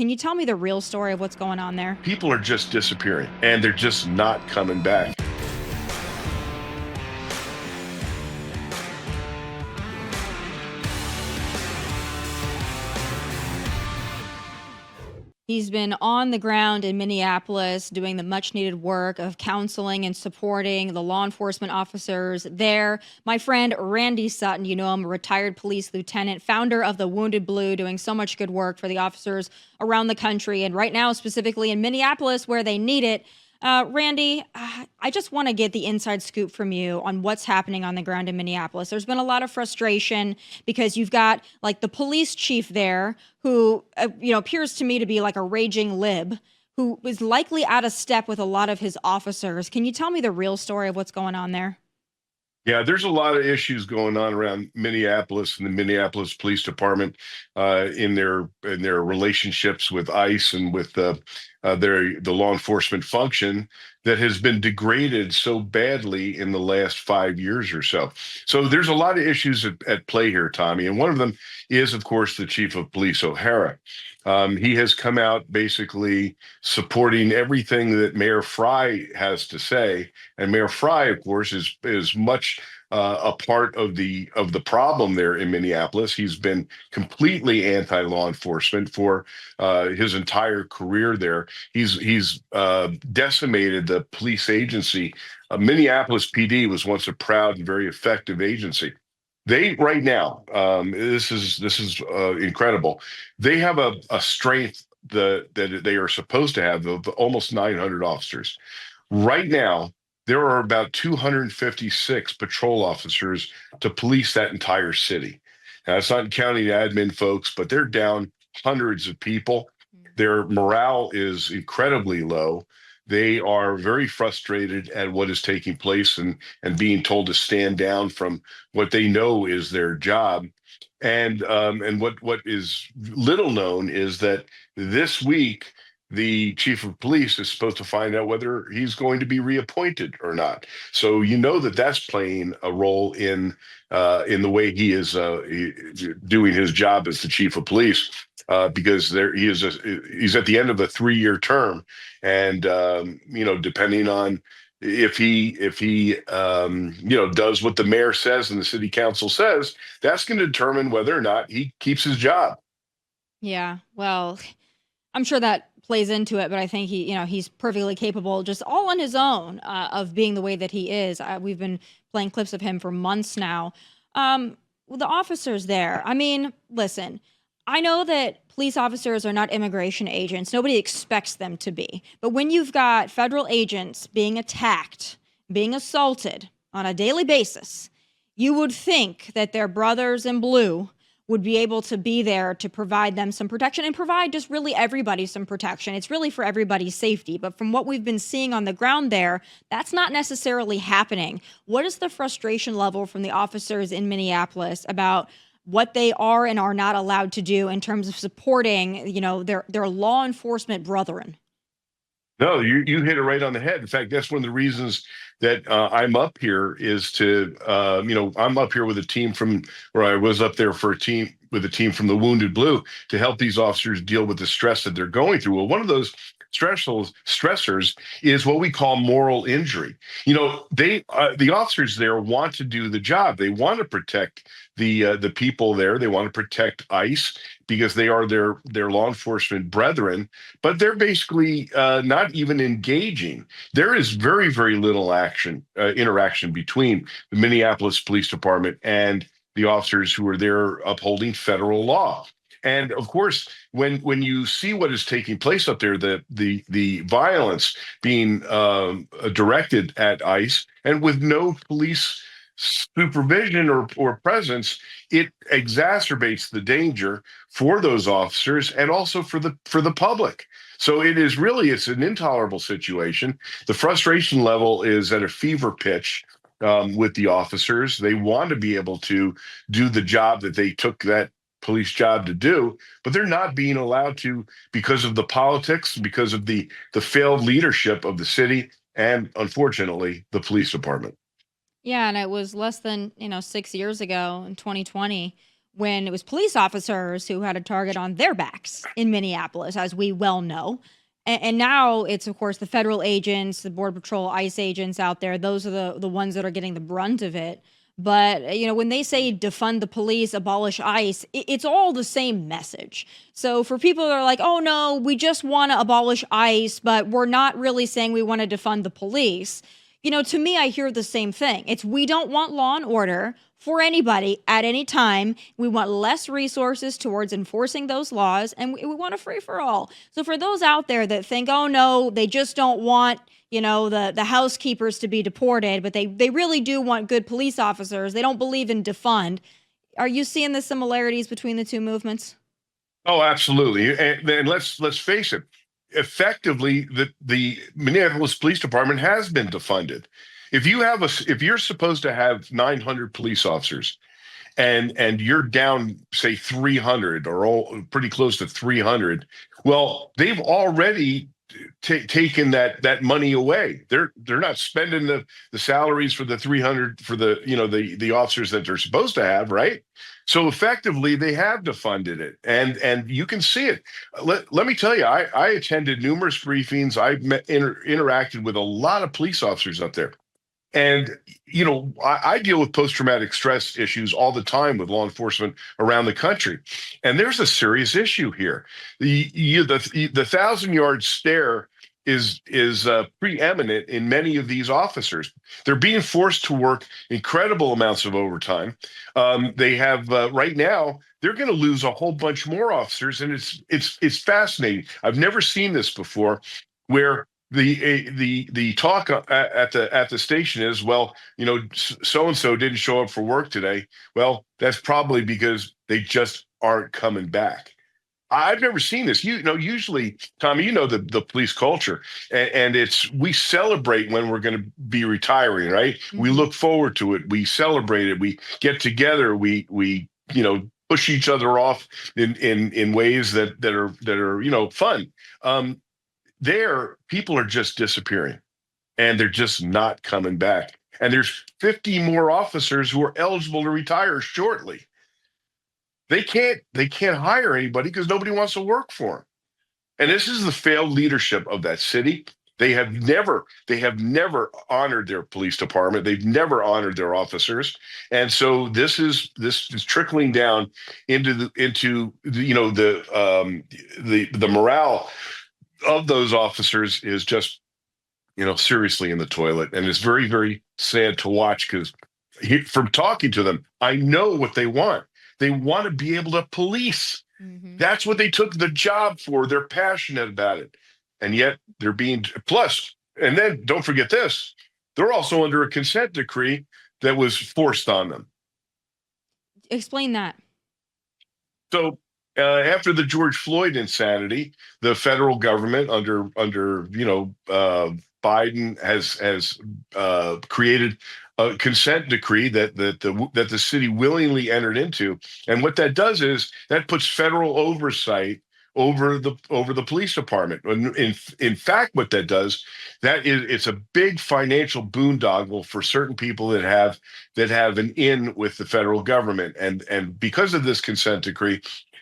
Can you tell me the real story of what's going on there? People are just disappearing and they're just not coming back. He's been on the ground in Minneapolis doing the much needed work of counseling and supporting the law enforcement officers there. My friend Randy Sutton, you know him, a retired police lieutenant, founder of the Wounded Blue, doing so much good work for the officers around the country and right now specifically in Minneapolis where they need it. Randy, I just want to get the inside scoop from you on what's happening on the ground in Minneapolis. There's been a lot of frustration because you've got like the police chief there who, appears to me to be like a raging lib who is likely out of step with a lot of his officers. Can you tell me the real story of what's going on there? Yeah, there's a lot of issues going on around Minneapolis and the Minneapolis Police Department in their relationships with ICE and with the law enforcement function that has been degraded so badly in the last 5 years or so. So there's a lot of issues at play here, Tommy, and one of them is, of course, the chief of police, O'Hara. He has come out basically supporting everything that Mayor Fry has to say, and Mayor Fry, of course, is much a part of the problem there in Minneapolis. He's been completely anti-law enforcement for his entire career there. He's decimated the police agency. Minneapolis PD was once a proud and very effective agency. They right now, this is incredible. They have a strength that they are supposed to have of almost 900 officers. Right now, there are about 256 patrol officers to police that entire city. Now, it's not counting admin folks, but they're down hundreds of people. Their morale is incredibly low. They are very frustrated at what is taking place and being told to stand down from what they know is their job. And what is little known is that this week the chief of police is supposed to find out whether he's going to be reappointed or not. So you know that that's playing a role in the way he is doing his job as the chief of police, because he's at the end of a 3-year term, and depending on if he does what the mayor says and the city council says, that's going to determine whether or not he keeps his job. Yeah, well, I'm sure that plays into it, but I think he's perfectly capable, just all on his own, of being the way that he is. We've been playing clips of him for months now. The officers there. I mean, listen, I know that police officers are not immigration agents. Nobody expects them to be. But when you've got federal agents being attacked, being assaulted on a daily basis, you would think that their brothers in blue would be able to be there to provide them some protection and provide just really everybody some protection. It's really for everybody's safety. But from what we've been seeing on the ground there, that's not necessarily happening. What is the frustration level from the officers in Minneapolis about what they are and are not allowed to do in terms of supporting, their law enforcement brethren? No, you hit it right on the head. In fact, that's one of the reasons that I'm up here is I'm up here with a team where I was up there with a team from the Wounded Blue to help these officers deal with the stress that they're going through. Well, one of those stressors is what we call moral injury. The officers there want to do the job. They want to protect the people there. They want to protect ICE because they are their law enforcement brethren, but they're basically not even engaging. There is very, very little interaction between the Minneapolis Police Department and the officers who are there upholding federal law. And of course, when you see what is taking place up there, the violence being directed at ICE and with no police supervision or presence, it exacerbates the danger for those officers and also for the public. So it's an intolerable situation. The frustration level is at a fever pitch with the officers. They want to be able to do the job that they took that police job to do, but they're not being allowed to because of the politics, because of the failed leadership of the city and, unfortunately, the police department. Yeah, and it was less than 6 years ago in 2020 when it was police officers who had a target on their backs in Minneapolis, as we well know. And now it's, of course, the federal agents, the Border Patrol, ICE agents out there. Those are the ones that are getting the brunt of it. But, when they say defund the police, abolish ICE, it's all the same message. So for people that are like, oh, no, we just want to abolish ICE, but we're not really saying we want to defund the police. To me, I hear the same thing. It's we don't want law and order for anybody at any time. We want less resources towards enforcing those laws, and we want a free for all. So for those out there that think, oh no, they just don't want, the housekeepers to be deported, but they really do want good police officers. They don't believe in defund. Are you seeing the similarities between the two movements? Oh, absolutely. And let's face it. Effectively, the Minneapolis Police Department has been defunded. If you're supposed to have 900 police officers, and you're down, say, 300 or pretty close to 300, well, they've already taken that money away. They're not spending the salaries for the 300 for the officers that they're supposed to have, right? So effectively, they have defunded it, and you can see it. Let me tell you, I attended numerous briefings. I interacted with a lot of police officers up there. And, I deal with post-traumatic stress issues all the time with law enforcement around the country. And there's a serious issue here. The 1,000-yard stare is preeminent in many of these officers. They're being forced to work incredible amounts of overtime. They have right now, they're going to lose a whole bunch more officers. And it's fascinating. I've never seen this before, where the talk at the station is, well, so and so didn't show up for work today. Well, that's probably because they just aren't coming back. I've never seen this. Usually, Tommy, the police culture, and we celebrate when we're going to be retiring, right? Mm-hmm. We look forward to it. We celebrate it. We get together. We push each other off in ways that are fun. There, people are just disappearing, and they're just not coming back. And there's 50 more officers who are eligible to retire shortly. They can't hire anybody because nobody wants to work for them. And this is the failed leadership of that city. They have never honored their police department. They've never honored their officers. And so this is trickling down into the morale of those officers is just, seriously in the toilet. And it's very, very sad to watch, because from talking to them, I know what they want. They want to be able to police. Mm-hmm. That's what they took the job for. They're passionate about it. And yet they're being plus, and then don't forget this, they're also under a consent decree that was forced on them. Explain that. So after the George Floyd insanity, the federal government under Biden has created a consent decree that the city willingly entered into, and what that does is that puts federal oversight over the police department. And in fact, what that does, it's a big financial boondoggle for certain people that have an in with the federal government, and because of this consent decree,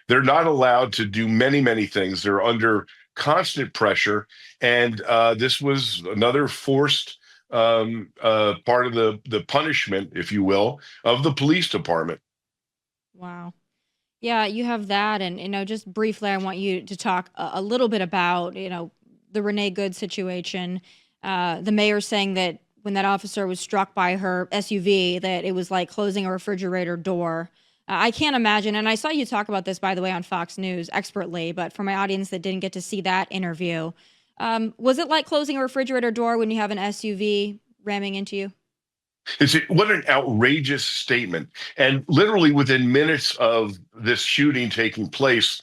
they're not allowed to do many, many things. They're under constant pressure. And this was another forced part of the punishment, if you will, of the police department. Wow. Yeah, you have that. And, just briefly, I want you to talk a little bit about, the Renee Good situation. The mayor saying that when that officer was struck by her SUV, that it was like closing a refrigerator door. I can't imagine, and I saw you talk about this, by the way, on Fox News expertly, but for my audience that didn't get to see that interview, was it like closing a refrigerator door when you have an SUV ramming into you? What an outrageous statement. And literally within minutes of this shooting taking place,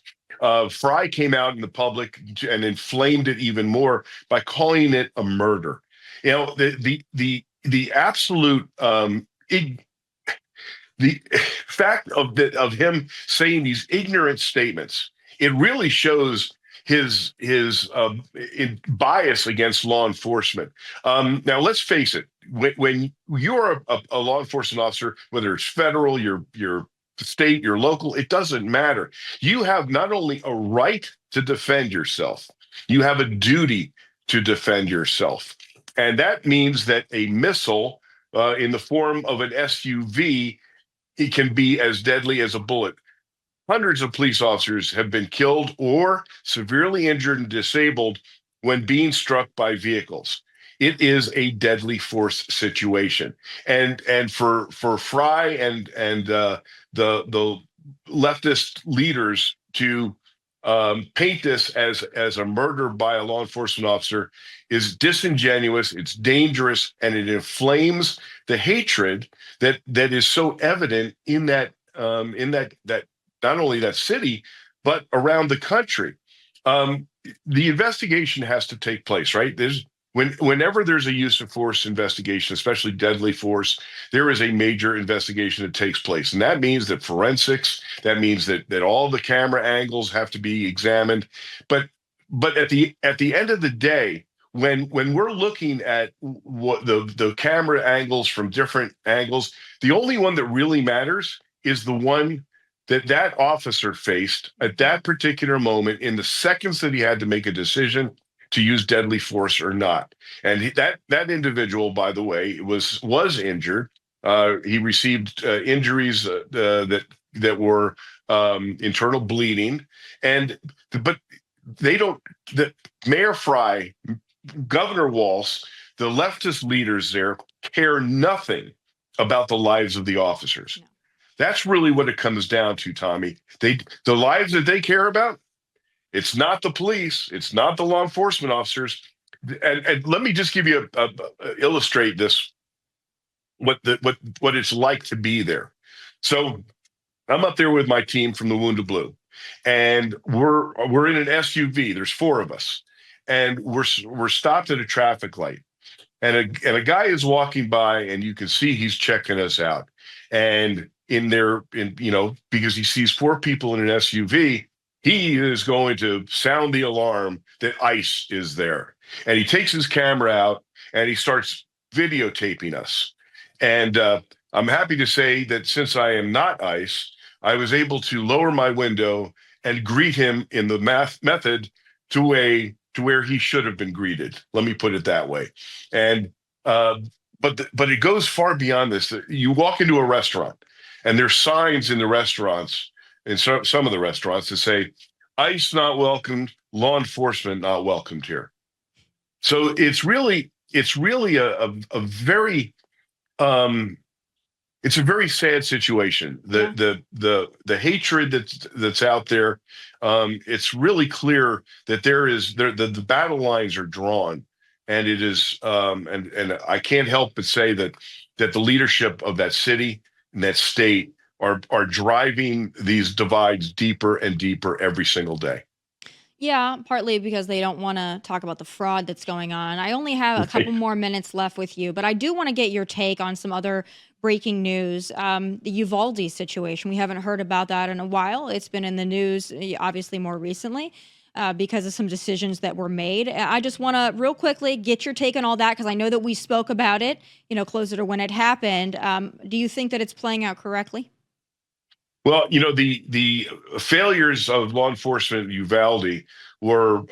Fry came out in the public and inflamed it even more by calling it a murder. The absolute the fact of him saying these ignorant statements, it really shows his bias against law enforcement. Now, let's face it. When you're a law enforcement officer, whether it's federal, you're state, your local, it doesn't matter. You have not only a right to defend yourself, you have a duty to defend yourself. And that means that a missile in the form of an SUV, it can be as deadly as a bullet. Hundreds of police officers have been killed or severely injured and disabled when being struck by vehicles. It is a deadly force situation, and for Fry and the leftist leaders to paint this as a murder by a law enforcement officer is disingenuous. It's dangerous, and it inflames the hatred that is so evident in that not only that city, but around the country. The investigation has to take place, right? Whenever there's a use of force investigation, especially deadly force, there is a major investigation that takes place. And that means that forensics, that means that all the camera angles have to be examined. But at the end of the day, when we're looking at what the camera angles from different angles, the only one that really matters is the one that officer faced at that particular moment in the seconds that he had to make a decision to use deadly force or not. And that individual, by the way, was injured. He received injuries that were internal bleeding, but they don't. Mayor Fry, Governor Walz, the leftist leaders there care nothing about the lives of the officers. No. That's really what it comes down to, Tommy. The lives that they care about, it's not the police, it's not the law enforcement officers. And let me just give you illustrate this, what it's like to be there. So I'm up there with my team from the Wounded Blue, and we're in an SUV. There's four of us, and we're stopped at a traffic light, and a guy is walking by, and you can see he's checking us out, and because he sees four people in an SUV, he is going to sound the alarm that ICE is there. And he takes his camera out and he starts videotaping us. And I'm happy to say that since I am not ICE, I was able to lower my window and greet him in the method to where he should have been greeted. Let me put it that way. And but it goes far beyond this. You walk into a restaurant, and there's signs in the restaurants, in some of the restaurants, that say, ICE not welcomed, law enforcement not welcomed here. So it's really a very it's a very sad situation. The hatred that's out there. It's really clear that the battle lines are drawn, and it is and I can't help but say that the leadership of that city and that state are driving these divides deeper and deeper every single day. Yeah, partly because they don't want to talk about the fraud that's going on. I only have a couple more minutes left with you, but I do want to get your take on some other breaking news. The Uvalde situation. We haven't heard about that in a while. It's been in the news, obviously, more recently. Because of some decisions that were made. I just want to real quickly get your take on all that, because I know that we spoke about it, closer to when it happened. Do you think that it's playing out correctly? Well, the failures of law enforcement in Uvalde were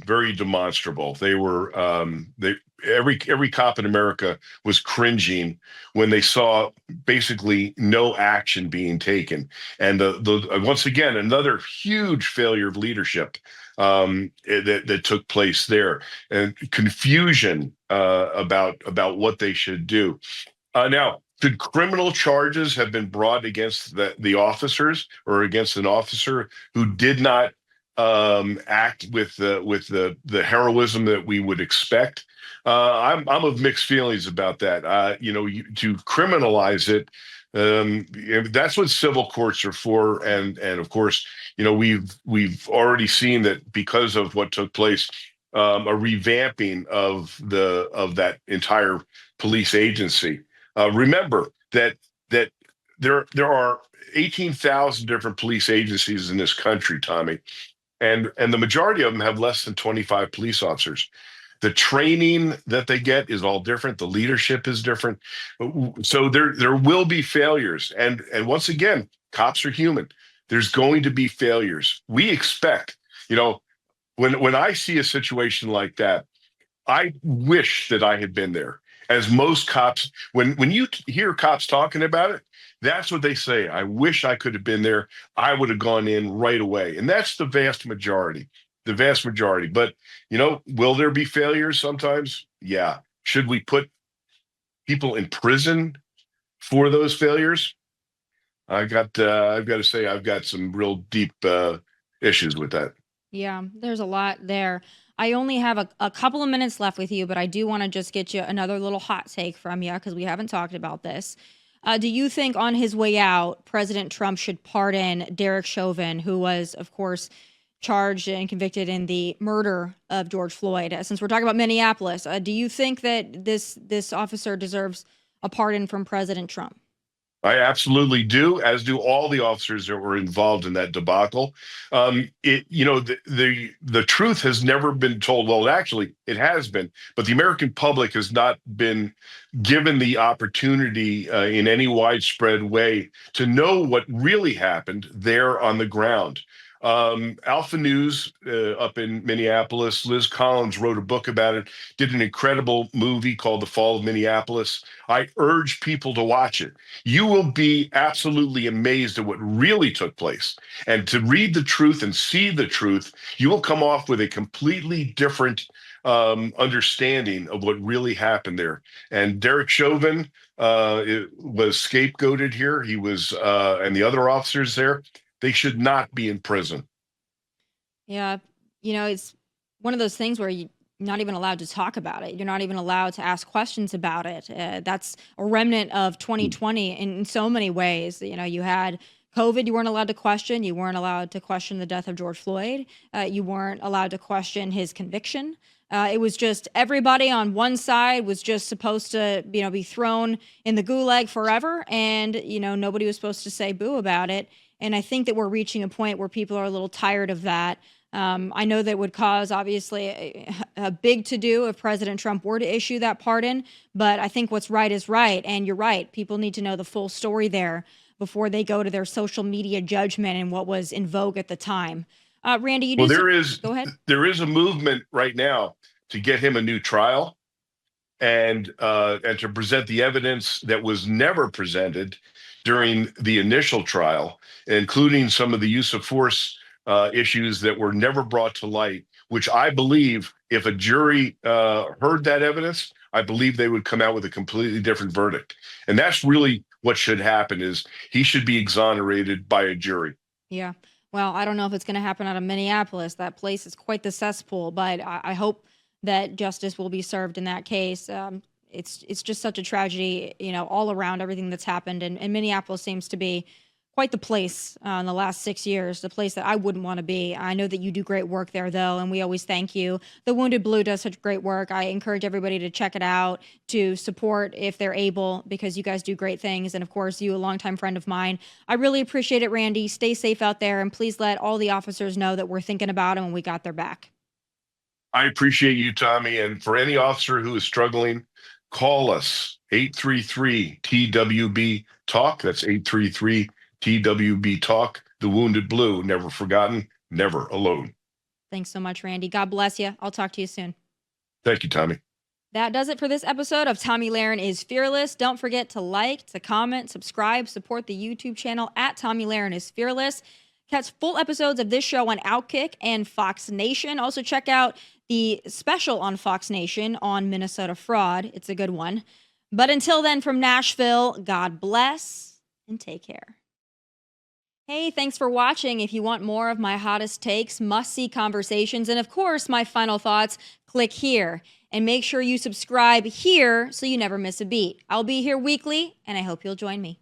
very demonstrable. They were every cop in America was cringing when they saw basically no action being taken, and the once again another huge failure of leadership that took place there, and confusion about what they should do. Now, should criminal charges have been brought against the officers, or against an officer who did not act with the heroism that we would expect? I'm of mixed feelings about that. To criminalize it, that's what civil courts are for, and of course, we've already seen that because of what took place, a revamping of that entire police agency. Remember that there are 18,000 different police agencies in this country, Tommy, and the majority of them have less than 25 police officers. The training that they get is all different. The leadership is different. So there will be failures. And once again, cops are human. There's going to be failures. We expect, you know, when I see a situation like that, I wish that I had been there. As most cops, when you hear cops talking about it, that's what they say. I wish I could have been there. I would have gone in right away. And that's the vast majority. The vast majority. But, will there be failures sometimes? Yeah. Should we put people in prison for those failures? I've got to say, I've got some real deep issues with that. Yeah, there's a lot there. I only have a couple of minutes left with you, but I do want to just get you another little hot take from you because we haven't talked about this. Do you think on his way out, President Trump should pardon Derek Chauvin, who was, of course, charged and convicted in the murder of George Floyd? Since we're talking about Minneapolis, do you think that this officer deserves a pardon from President Trump? I absolutely do, as do all the officers that were involved in that debacle. The truth has never been told. Well, actually, it has been, but the American public has not been given the opportunity in any widespread way to know what really happened there on the ground. Alpha News up in Minneapolis, Liz Collins wrote a book about it, did an incredible movie called The Fall of Minneapolis. I urge people to watch it. You will be absolutely amazed at what really took place. And to read the truth and see the truth, you will come off with a completely different understanding of what really happened there. And Derek Chauvin was scapegoated here. He was, and the other officers there, they should not be in prison. Yeah, it's one of those things where you're not even allowed to talk about it. You're not even allowed to ask questions about it. That's a remnant of 2020 in so many ways. You had COVID, you weren't allowed to question. You weren't allowed to question the death of George Floyd. You weren't allowed to question his conviction. It was just everybody on one side was just supposed to, be thrown in the gulag forever. And, nobody was supposed to say boo about it. And I think that we're reaching a point where people are a little tired of that. I know that would cause, obviously, a big to-do if President Trump were to issue that pardon. But I think what's right is right. And you're right. People need to know the full story there before they go to their social media judgment and what was in vogue at the time. Randy, you do. Go ahead. There is a movement right now to get him a new trial and to present the evidence that was never presented during the initial trial, including some of the use of force issues that were never brought to light, which I believe if a jury heard that evidence, I believe they would come out with a completely different verdict. And that's really what should happen is he should be exonerated by a jury. Yeah. Well, I don't know if it's going to happen out of Minneapolis. That place is quite the cesspool, but I hope that justice will be served in that case. It's just such a tragedy, all around everything that's happened. And Minneapolis seems to be quite the place in the last 6 years, the place that I wouldn't want to be. I know that you do great work there, though, and we always thank you. The Wounded Blue does such great work. I encourage everybody to check it out, to support if they're able, because you guys do great things. And, of course, you, a longtime friend of mine. I really appreciate it, Randy. Stay safe out there, and please let all the officers know that we're thinking about them and we got their back. I appreciate you, Tommy. And for any officer who is struggling, call us, 833-TWB-TALK. That's 833-TWB-TALK. The Wounded Blue, never forgotten, never alone. Thanks so much, Randy. God bless you. I'll talk to you soon. Thank you, Tommy. That does it for this episode of Tomi Lahren is Fearless. Don't forget to like, to comment, subscribe, support the YouTube channel at Tomi Lahren is Fearless. Catch full episodes of this show on Outkick and Fox Nation. Also check out the special on Fox Nation on Minnesota fraud. It's a good one. But until then, from Nashville, God bless and take care. Hey, thanks for watching. If you want more of my hottest takes, must-see conversations, and of course, my final thoughts, click here. And make sure you subscribe here so you never miss a beat. I'll be here weekly, and I hope you'll join me.